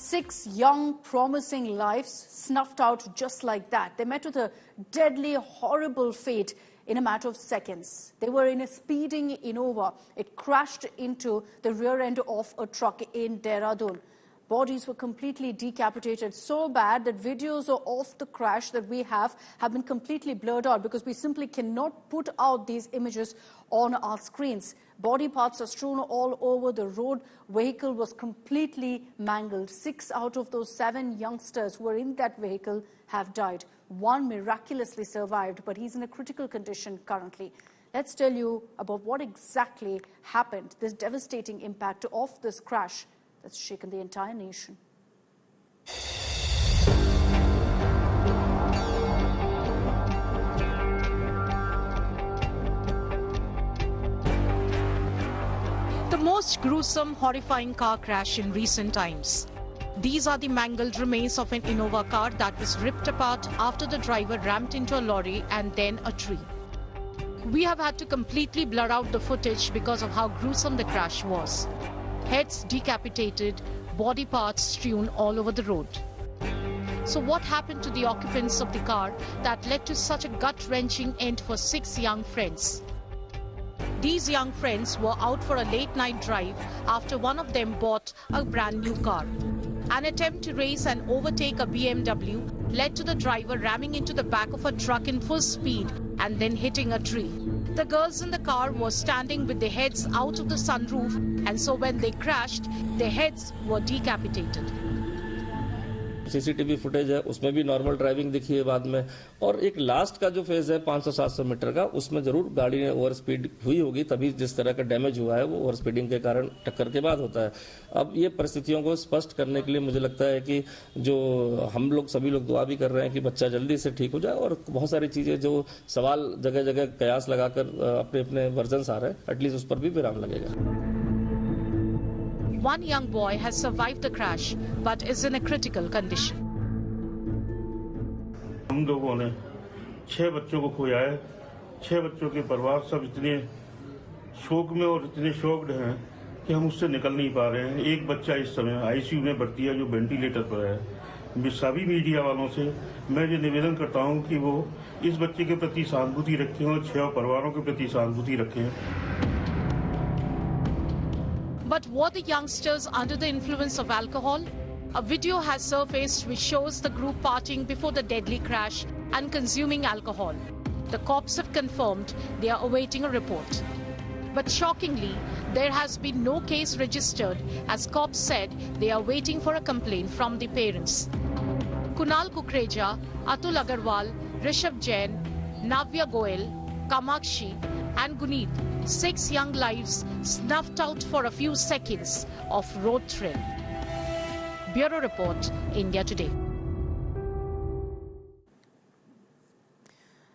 6 young, promising lives snuffed out just like that. They met with a deadly, horrible fate in a matter of seconds. They were in a speeding Innova. It crashed into the rear end of a truck in Dehradun. Bodies were completely decapitated, so bad that videos of the crash that we have been completely blurred out because we simply cannot put out these images on our screens. Body parts are strewn all over the road. Vehicle was completely mangled. 6 out of those 7 youngsters who were in that vehicle have died. 1 miraculously survived, but he's in a critical condition currently. Let's tell you about what exactly happened, this devastating impact of this crash that's shaken the entire nation. The most gruesome, horrifying car crash in recent times. These are the mangled remains of an Innova car that was ripped apart after the driver rammed into a lorry and then a tree. We have had to completely blur out the footage because of how gruesome the crash was. Heads decapitated, body parts strewn all over the road. So what happened to the occupants of the car that led to such a gut-wrenching end for 6 young friends? These young friends were out for a late-night drive after one of them bought a brand new car. An attempt to race and overtake a BMW led to the driver ramming into the back of a truck in full speed and then hitting a tree. The girls in the car were standing with their heads out of the sunroof, and so when they crashed, their heads were decapitated. CCTV footage है, उसमें भी normal driving दिखी है बाद में, और एक last का जो फेज है 500-700 मीटर का, उसमें जरूर गाड़ी ने ओवर स्पीड हुई होगी, तभी जिस तरह का डैमेज हुआ है वो ओवर स्पीडिंग के कारण टक्कर के बाद होता है। अब ये परिस्थितियों को स्पष्ट करने के लिए मुझे लगता है कि जो हम लोग सभी लोग दुआ भी कर रहे हैं कि बच्चा जल्दी से ठीक हो जाए, और बहुत सारी चीजें जो सवाल जगह जगह कयास लगाकर अपने अपने वर्जन आ रहे हैं, एटलीस्ट उस पर भी विराम लगेगा। One young boy has survived the crash but is in a critical condition. हम लोगों ने 6 बच्चों को खोया है। 6 बच्चों के परिवार सब इतने शोक में और इतने शॉक्ड हैं कि हम उससे निकल नहीं पा रहे हैं। एक बच्चा इस समय आईसीयू में भर्ती है जो वेंटिलेटर पर है। सभी मीडिया वालों से मैं ये निवेदन करता हूं कि वो इस बच्चे के प्रति सहानुभूति रखें और 6 परिवारों के प्रति सहानुभूति रखें। But were the youngsters under the influence of alcohol? A video has surfaced which shows the group partying before the deadly crash and consuming alcohol. The cops have confirmed they are awaiting a report. But shockingly, there has been no case registered, as cops said they are waiting for a complaint from the parents. Kunal Kukreja, Atul Agarwal, Rishabh Jain, Navya Goel, Kamakshi and Guneet, 6 young lives snuffed out for a few seconds of road thrill. Bureau Report, India Today.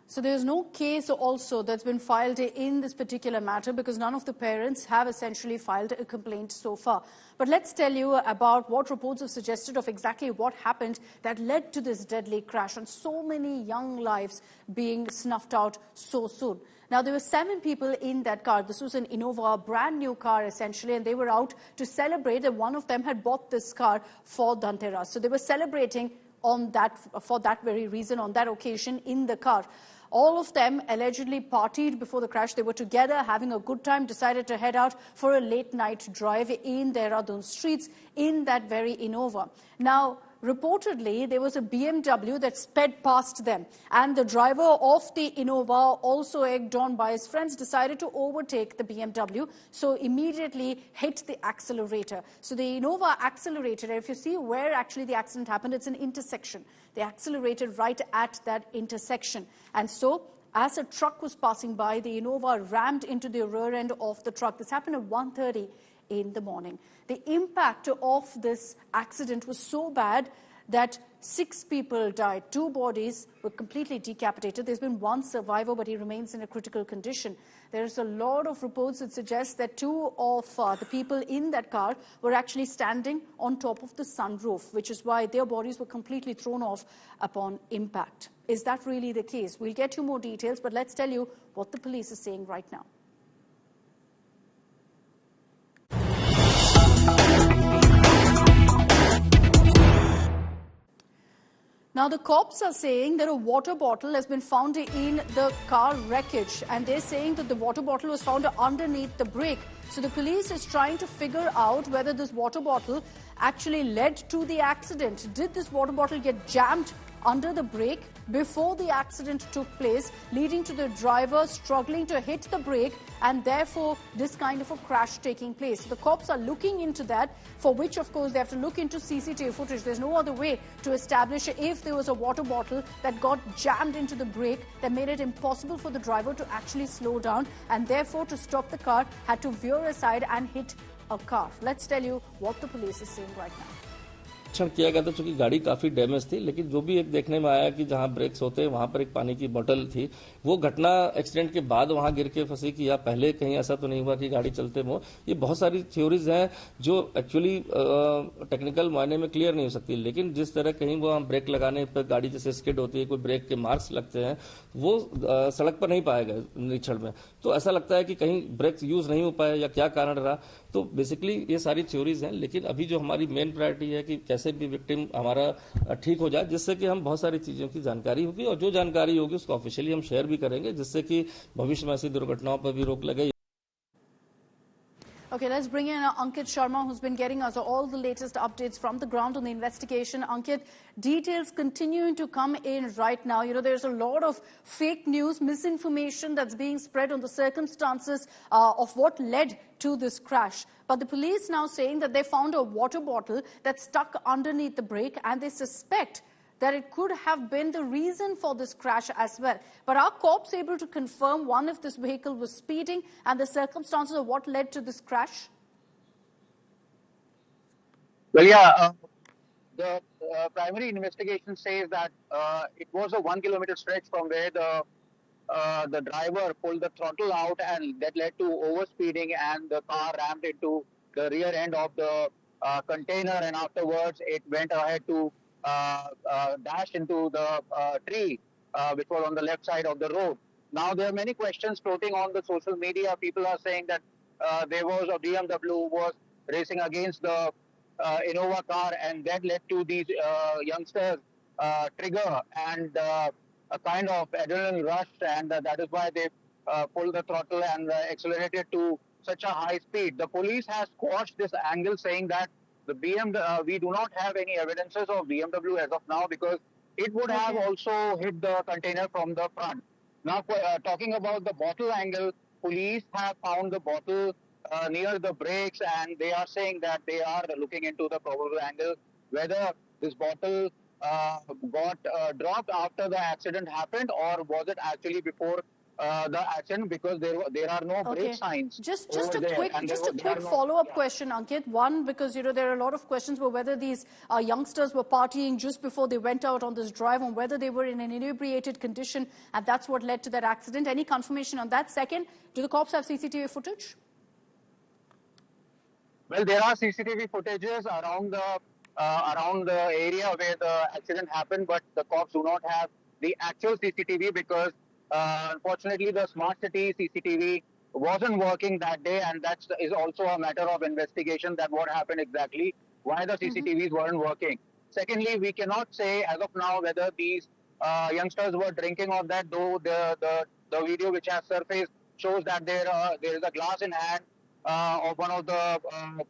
So there's no case also that's been filed in this particular matter because none of the parents have essentially filed a complaint so far. But let's tell you about what reports have suggested of exactly what happened that led to this deadly crash and so many young lives being snuffed out so soon. Now, there were 7 people in that car. This was an Innova, a brand new car essentially, and they were out to celebrate, and one of them had bought this car for Dhanteras. So they were celebrating on that, for that very reason, on that occasion in the car. All of them allegedly partied before the crash. They were together, having a good time, decided to head out for a late-night drive in Dehradun streets in that very Innova. Now, reportedly, there was a BMW that sped past them, and the driver of the Innova, also egged on by his friends, decided to overtake the BMW, so immediately hit the accelerator. So the Innova accelerated, and if you see where actually the accident happened, it's an intersection. They accelerated right at that intersection. And so, as a truck was passing by, the Innova rammed into the rear end of the truck. This happened at 1:30 in the morning. The impact of this accident was so bad that 6 people died. 2 bodies were completely decapitated. There's been 1 survivor, but he remains in a critical condition. There's a lot of reports that suggest that 2 of the people in that car were actually standing on top of the sunroof, which is why their bodies were completely thrown off upon impact. Is that really the case? We'll get you more details, but let's tell you what the police is saying right now. Now, the cops are saying that a water bottle has been found in the car wreckage, and they're saying that the water bottle was found underneath the brake. So the police is trying to figure out whether this water bottle actually led to the accident. Did this water bottle get jammed under the brake before the accident took place, leading to the driver struggling to hit the brake and therefore this kind of a crash taking place? So the cops are looking into that, for which of course they have to look into CCTV footage. There's no other way to establish if there was a water bottle that got jammed into the brake that made it impossible for the driver to actually slow down, and therefore to stop the car had to veer aside and hit a car. Let's tell you what the police is saying right now. किया गया था, चूंकि गाड़ी काफी damage थी, लेकिन जो भी एक देखने में आया कि जहां ब्रेक्स होते हैं वहां पर एक पानी की बोतल थी। वो घटना एक्सीडेंट के बाद वहां गिर के फंसी कि या पहले कहीं ऐसा तो नहीं हुआ कि गाड़ी चलते वो। ये बहुत सारी थ्योरीज हैं जो एक्चुअली टेक्निकल मायने में क्लियर नहीं हो सकती, लेकिन जिस तरह कहीं वो हम ब्रेक लगाने पर गाड़ी जैसे स्किड होती है, कोई ब्रेक के मार्क्स लगते हैं, वो सड़क पर नहीं पाए गए निरीक्षण में, तो ऐसा लगता है कि कहीं ब्रेक यूज नहीं हो पाए या क्या कारण रहा। तो बेसिकली ये सारी थ्योरीज हैं, लेकिन अभी जो हमारी मेन प्रायोरिटी है कि कैसे भी विक्टिम हमारा ठीक हो जाए, जिससे कि हम बहुत सारी चीजों की जानकारी होगी और जो जानकारी होगी उसको ऑफिशियली हम शेयर भी करेंगे, जिससे कि भविष्य में ऐसी दुर्घटनाओं पर भी रोक लगे। Okay, let's bring in Ankit Sharma, who's been getting us all the latest updates from the ground on the investigation. Ankit, details continuing to come in right now. You know, there's a lot of fake news, misinformation that's being spread on the circumstances of what led to this crash. But the police now saying that they found a water bottle that's stuck underneath the brake, and they suspect that it could have been the reason for this crash as well. But are cops able to confirm, one, if this vehicle was speeding and the circumstances of what led to this crash? Well, yeah, the primary investigation says that it was a 1 kilometer stretch from where the driver pulled the throttle out, and that led to overspeeding, and the car rammed into the rear end of the container, and afterwards it went ahead to dash into the tree which was on the left side of the road. Now there are many questions floating on the social media. People are saying that there was a BMW was racing against the Innova car, and that led to these youngsters trigger and a kind of adrenaline rush, and that is why they pulled the throttle and accelerated to such a high speed. The police has quashed this angle, saying that the we do not have any evidences of BMW as of now, because it would have also hit the container from the front. Now, talking about the bottle angle, police have found the bottle near the brakes, and they are saying that they are looking into the probable angle, whether this bottle got dropped after the accident happened, or was it actually before the accident, because there are no brake signs. Just a quick follow-up question, Ankit. One, because you know there are a lot of questions about whether these youngsters were partying just before they went out on this drive, and whether they were in an inebriated condition, and that's what led to that accident. Any confirmation on that? Second, do the cops have CCTV footage? Well, there are CCTV footages around the area where the accident happened, but the cops do not have the actual CCTV, because unfortunately, the smart city CCTV wasn't working that day, and that is also a matter of investigation, that what happened exactly, why the CCTVs weren't working. Secondly, we cannot say as of now whether these youngsters were drinking or that, though the video which has surfaced shows that there is a glass in hand of one of the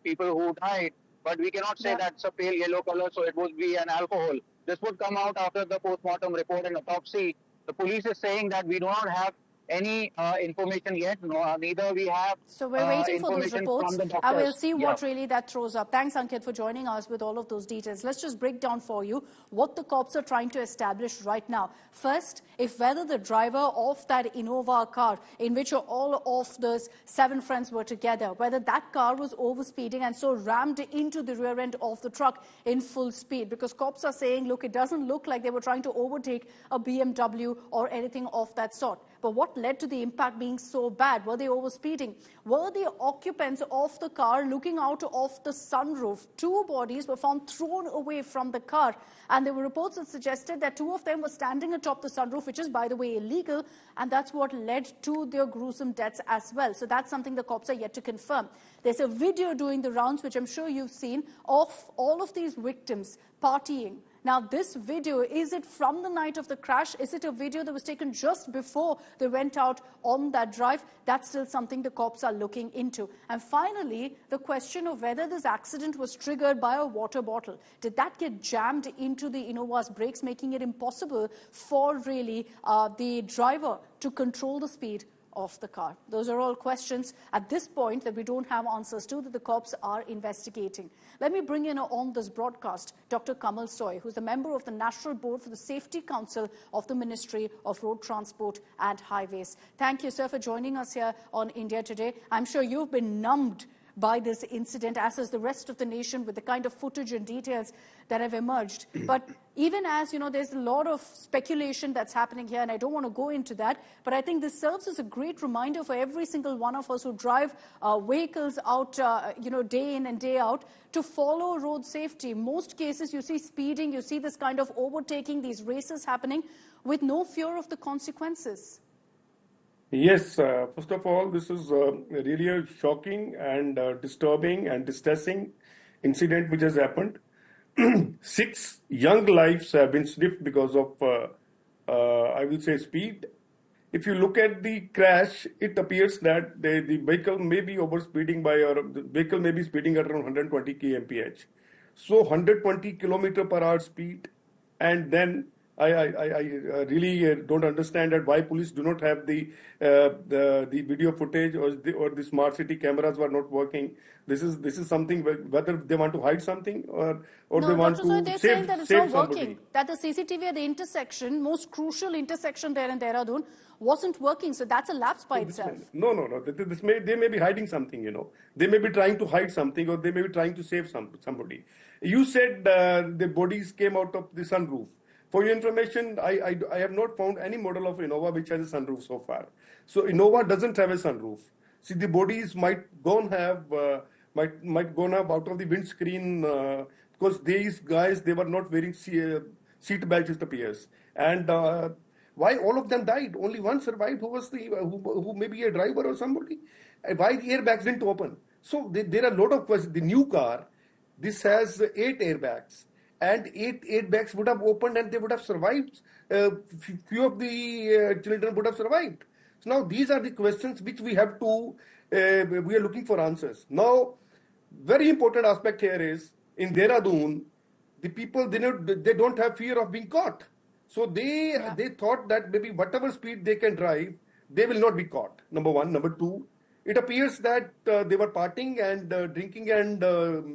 people who died, but we cannot say that's a pale yellow color, so it would be an alcohol. This would come out after the post-mortem report and autopsy. The police is saying that we do not have any information yet, neither we have. So we're waiting for those reports, and we'll see what really that throws up. Thanks, Ankit, for joining us with all of those details. Let's just break down for you what the cops are trying to establish right now. First, if whether the driver of that Innova car, in which all of those 7 friends were together, whether that car was overspeeding and so rammed into the rear end of the truck in full speed. Because cops are saying, look, it doesn't look like they were trying to overtake a BMW or anything of that sort. But what led to the impact being so bad? Were they overspeeding? Were the occupants of the car looking out of the sunroof? 2 bodies were found thrown away from the car, and there were reports that suggested that 2 of them were standing atop the sunroof, which is, by the way, illegal, and that's what led to their gruesome deaths as well. So that's something the cops are yet to confirm. There's a video doing the rounds, which I'm sure you've seen, of all of these victims partying Now, this video, is it from the night of the crash? Is it a video that was taken just before they went out on that drive? That's still something the cops are looking into. And finally, the question of whether this accident was triggered by a water bottle. Did that get jammed into the Innova's brakes, making it impossible for really the driver to control the speed of the car? Those are all questions at this point that we don't have answers to, that the cops are investigating. Let me bring in on this broadcast Dr. Kamal Soy, who's a member of the National Board for the Safety Council of the Ministry of Road Transport and Highways. Thank you, sir, for joining us here on India Today. I'm sure you've been numbed by this incident, as is the rest of the nation, with the kind of footage and details that have emerged. But even as, you know, there's a lot of speculation that's happening here, and I don't want to go into that, but I think this serves as a great reminder for every single one of us who drive vehicles out, day in and day out, to follow road safety. Most cases you see speeding, you see this kind of overtaking, these races happening with no fear of the consequences. Yes, first of all, this is really a shocking and disturbing and distressing incident which has happened. 6 young lives have been sniffed because of, I will say, speed. If you look at the crash, it appears that the vehicle may be overspeeding or the vehicle may be speeding at around 120 kmph. So 120 kilometer per hour speed, and then I really don't understand that why police do not have the video footage, or the smart city cameras were not working. This is something, whether they want to hide something or no, they want Dr. to Soy, they're save, saying that it's save not somebody. working. That the CCTV at the intersection, most crucial intersection there in Dehradun, wasn't working. So that's a lapse by itself. No. They may be hiding something, you know. They may be trying to hide something, or they may be trying to save somebody. You said the bodies came out of the sunroof. For your information, I have not found any model of Innova which has a sunroof so far. So Innova doesn't have a sunroof. See, the bodies might gone have out of the windscreen because these guys, they were not wearing seat belts, it appears. And why all of them died? Only one survived, who was who may be a driver or somebody. Why the airbags didn't open? So there are a lot of questions. The new car, this has 8 airbags. And 8 airbags would have opened and they would have survived. Few of the children would have survived. So now these are the questions which we have to, we are looking for answers. Now, very important aspect here is, in Dehradun, the people, they don't have fear of being caught. So they thought that maybe whatever speed they can drive, they will not be caught, number one. Number two, it appears that they were partying and drinking and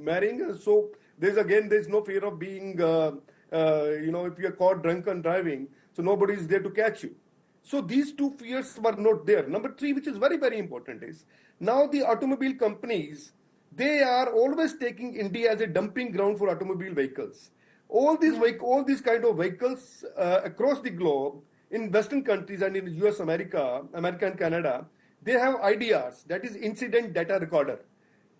marrying. So there's no fear of being, if you are caught drunk and driving, so nobody is there to catch you. So these two fears were not there. Number three, which is very, very important, is now the automobile companies, they are always taking India as a dumping ground for automobile vehicles. All these kind of vehicles across the globe, in Western countries and in US, America and Canada, they have IDRs, that is incident data recorder,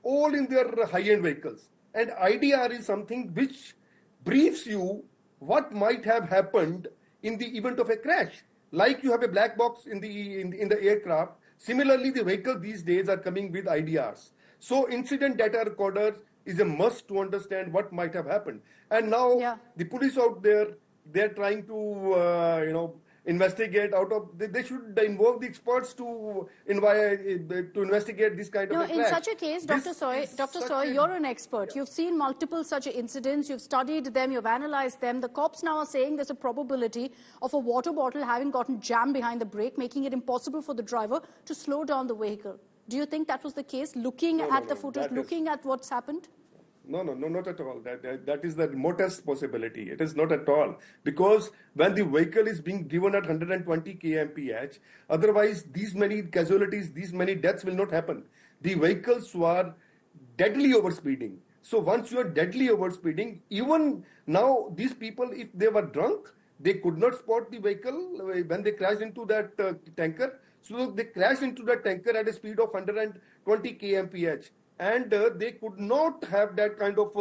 all in their high-end vehicles. And IDR is something which briefs you what might have happened in the event of a crash. Like you have a black box in the aircraft, similarly the vehicles these days are coming with IDRs. So incident data recorder is a must to understand what might have happened. And now the police out there, they're trying to investigate they should involve the experts to investigate this kind of a crash. In such a case, Dr. Soy, you're an expert. You've seen multiple such incidents, you've studied them, you've analyzed them. The cops now are saying there's a probability of a water bottle having gotten jammed behind the brake, making it impossible for the driver to slow down the vehicle. Do you think that was the case, looking at the footage, looking at what's happened? No, not at all. That is the remotest possibility. It is not at all. Because when the vehicle is being driven at 120 kmph, otherwise these many casualties, these many deaths will not happen. The vehicles were deadly overspeeding. So once you are deadly overspeeding, even now these people, if they were drunk, they could not spot the vehicle when they crashed into that tanker. So they crashed into that tanker at a speed of 120 kmph. And they could not have that kind of,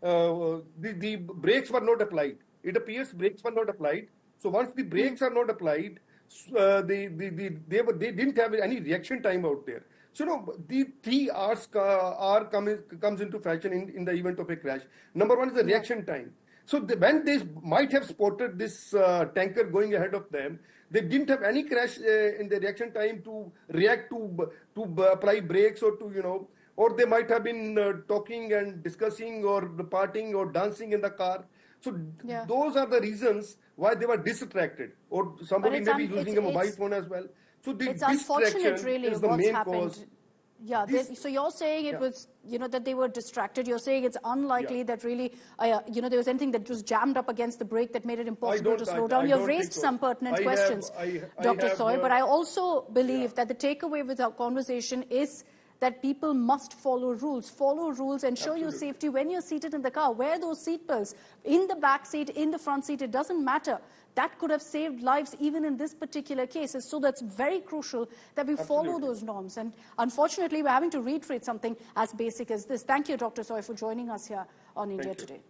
the brakes were not applied. It appears brakes were not applied. So once the brakes are not applied, they didn't have any reaction time out there. So the 3 R's comes into fashion in the event of a crash. Number one is the reaction time. So when they might have spotted this tanker going ahead of them, they didn't have any crash in the reaction time to react to apply brakes or to, or they might have been talking and discussing or partying or dancing in the car. So those are the reasons why they were distracted, or somebody may be using a mobile phone as well. So the it's unfortunate, really, is the what's main happened. cause. Yeah, so you're saying it was, that they were distracted. You're saying it's unlikely that really, there was anything that was jammed up against the brake that made it impossible to slow down. You've raised some pertinent questions, Dr. Soy, but I also believe that the takeaway with our conversation is that people must follow rules, ensure your safety when you're seated in the car. Wear those seat belts in the back seat, in the front seat, it doesn't matter. That could have saved lives even in this particular case. So that's very crucial that we follow those norms. And unfortunately, we're having to reiterate something as basic as this. Thank you, Dr. Soy, for joining us here on India Today.